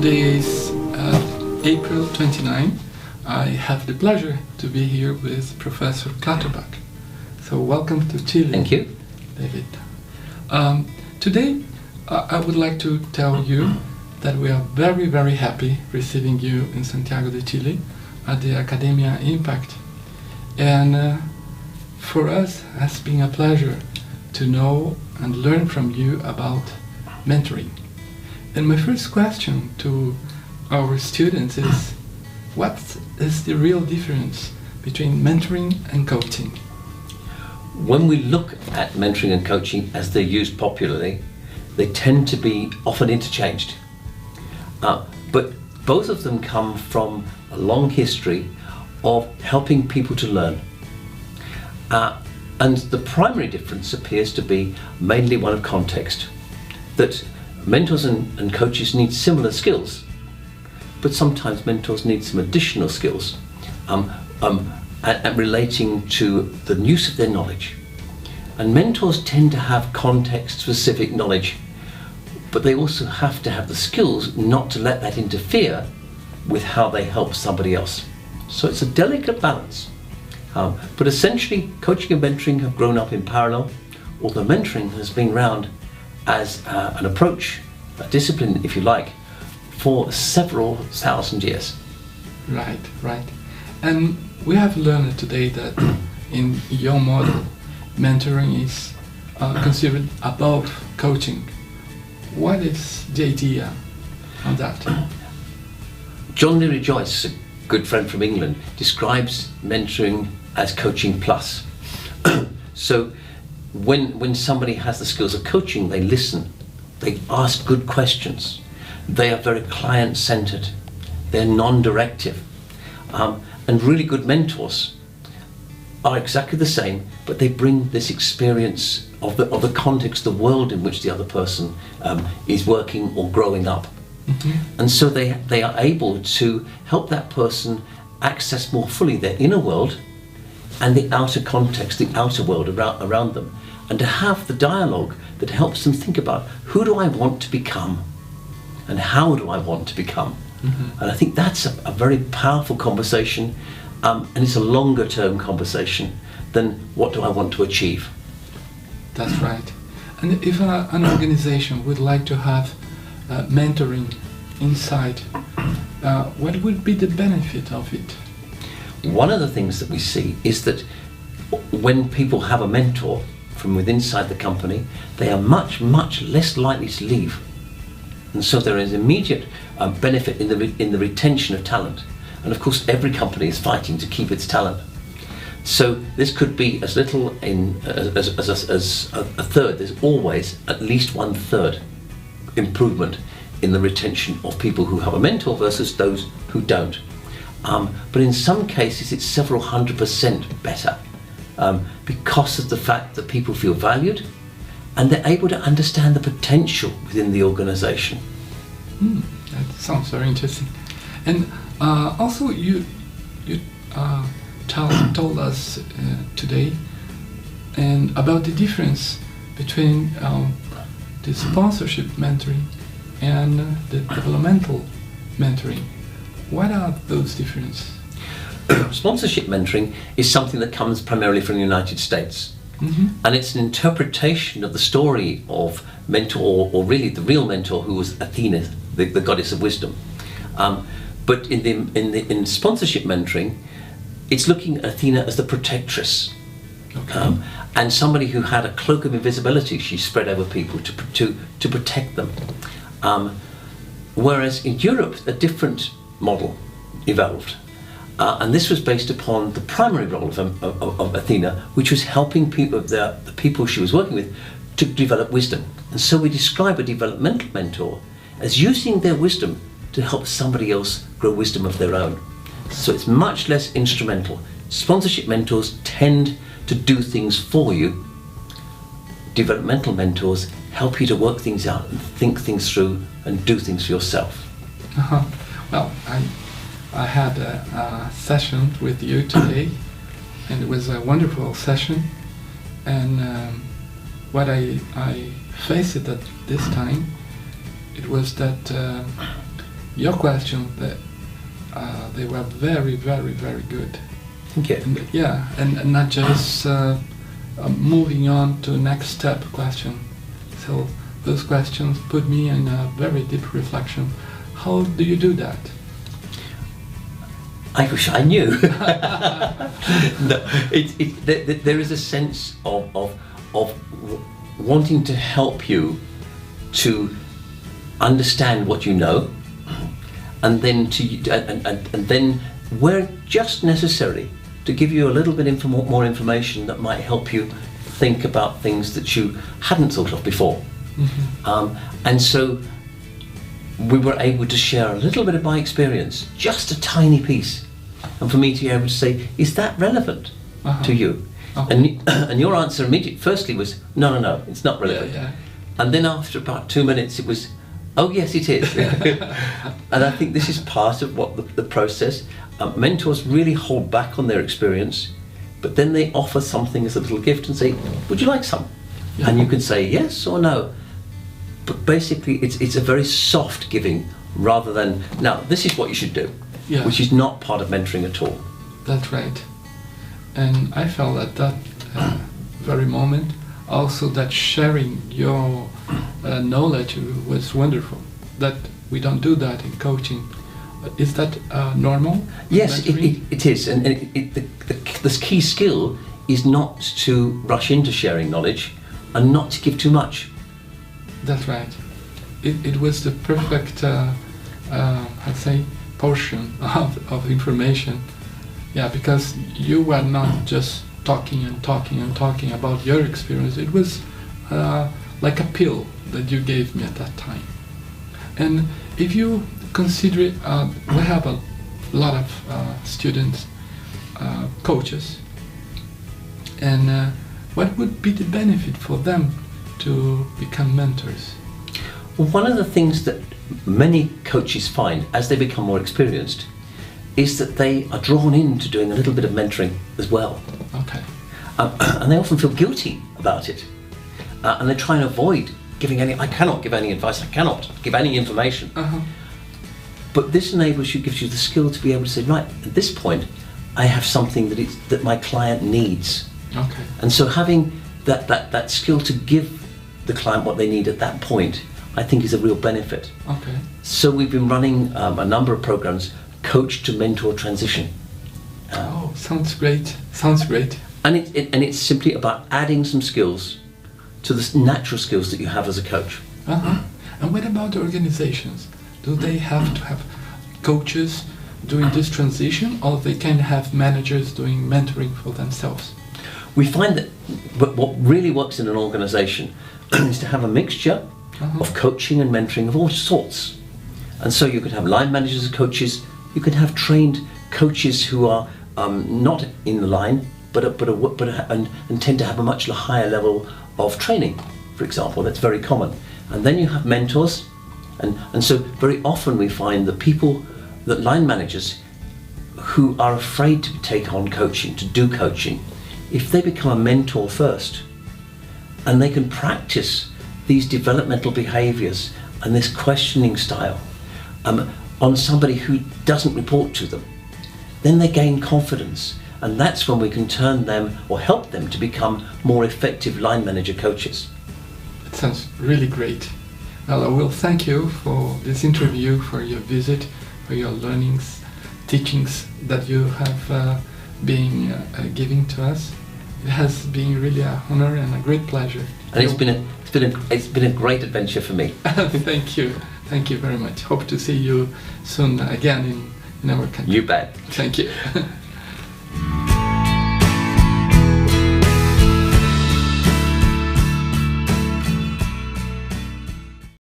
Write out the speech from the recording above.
Today is April 29. I have the pleasure to be here with Professor Clutterbuck. So welcome to Chile. Thank you, David. Today I would like to tell you that we are very, very happy receiving you in Santiago de Chile at the Academia Inpact. And for us it has been a pleasure to know and learn from you about mentoring. And my first question to our students is, what is the real difference between mentoring and coaching? When we look at mentoring and coaching as they're used popularly, they tend to be often interchanged. But both of them come from a long history of helping people to learn. And the primary difference appears to be mainly one of context, that mentors and coaches need similar skills, but sometimes mentors need some additional skills at relating to the use of their knowledge. And mentors tend to have context-specific knowledge, but they also have to have the skills not to let that interfere with how they help somebody else. So it's a delicate balance. But essentially, coaching and mentoring have grown up in parallel, although mentoring has been around as an approach, a discipline, if you like, for several thousand years. Right. And we have learned today that in your model, mentoring is considered above coaching. What is the idea on that? John Leary Joyce, a good friend from England, describes mentoring as coaching plus. So when somebody has the skills of coaching, they listen, they ask good questions, they are very client-centered, they're non-directive, and really good mentors are exactly the same, but they bring this experience of the context, the world in which the other person is working or growing up. Mm-hmm. And so they are able to help that person access more fully their inner world and the outer context, the outer world around them, and to have the dialogue that helps them think about, who do I want to become and how do I want to become? Mm-hmm. And I think that's a very powerful conversation, and it's a longer term conversation than what do I want to achieve. That's right. And if an organization would like to have mentoring inside, what would be the benefit of it? One of the things that we see is that when people have a mentor from within inside the company, they are much, much less likely to leave. And so there is immediate benefit in the retention of talent. And of course, every company is fighting to keep its talent. So this could be as little as a third. There's always at least 1/3 improvement in the retention of people who have a mentor versus those who don't. But in some cases it's several 100% better because of the fact that people feel valued and they're able to understand the potential within the organization. That sounds very interesting. And also you told us today and about the difference between the sponsorship mentoring and the developmental mentoring. What are those differences? Sponsorship mentoring is something that comes primarily from the United States. Mm-hmm. And it's an interpretation of the story of mentor, or really the real mentor, who was Athena, the goddess of wisdom. But in sponsorship mentoring, it's looking at Athena as the protectress. Okay. And somebody who had a cloak of invisibility she spread over people to protect them. Whereas in Europe, a different model evolved. And this was based upon the primary role of Athena, which was helping people, the people she was working with, to develop wisdom. And so we describe a developmental mentor as using their wisdom to help somebody else grow wisdom of their own. So it's much less instrumental. Sponsorship mentors tend to do things for you. Developmental mentors help you to work things out and think things through and do things for yourself. Uh-huh. Well, I had a session with you today, and it was a wonderful session. And what I faced at this time, it was that your questions, they were very, very, very good. Thank you. And not just moving on to next step question. So those questions put me in a very deep reflection. How do you do that? I wish I knew. No, there is a sense of wanting to help you to understand what you know, and then and then where just necessary to give you a little bit more information that might help you think about things that you hadn't thought of before. Mm-hmm. And so we were able to share a little bit of my experience, just a tiny piece, and for me to be able to say, is that relevant to you? And your answer immediately, firstly, was, no, it's not relevant. Yeah. And then after about 2 minutes, it was, oh yes, it is. And I think this is part of what the process. Mentors really hold back on their experience, but then they offer something as a little gift and say, would you like some? Yeah. And you can say yes or no. But basically, it's a very soft giving rather than, now, this is what you should do, which is not part of mentoring at all. That's right. And I felt at that very moment also that sharing your knowledge was wonderful. That we don't do that in coaching. Is that normal? Yes, it is. And the key skill is not to rush into sharing knowledge and not to give too much. That's right. It was the perfect, I'd say, portion of information. Yeah, because you were not just talking about your experience. It was like a pill that you gave me at that time. And if you consider it, we have a lot of students, coaches, and what would be the benefit for them to become mentors? One of the things that many coaches find as they become more experienced is that they are drawn into doing a little bit of mentoring as well. Okay. And they often feel guilty about it. And they try and avoid giving I cannot give any advice, I cannot give any information. But this gives you the skill to be able to say, right, at this point, I have something that my client needs. Okay. And so having that skill to give the client what they need at that point, I think is a real benefit. Okay. So we've been running a number of programs, coach to mentor transition. Sounds great. Sounds great. And it's simply about adding some skills to the natural skills that you have as a coach. And what about organizations? Do they have to have coaches doing this transition, or they can have managers doing mentoring for themselves? We find that what really works in an organization is to have a mixture of coaching and mentoring of all sorts. And so you could have line managers as coaches, you could have trained coaches who are not in the line, and tend to have a much higher level of training, for example. That's very common. And then you have mentors, and so very often we find that line managers who are afraid to take on coaching, to do coaching, if they become a mentor first, and they can practice these developmental behaviors and this questioning style on somebody who doesn't report to them, then they gain confidence, and that's when we can turn them or help them to become more effective line manager coaches. It sounds really great. Well, I will thank you for this interview, for your visit, for your learnings, teachings that you have been giving to us. It has been really an honor and a great pleasure. And it's been a great adventure for me. Thank you very much. Hope to see you soon again in our country. You bet. Thank you.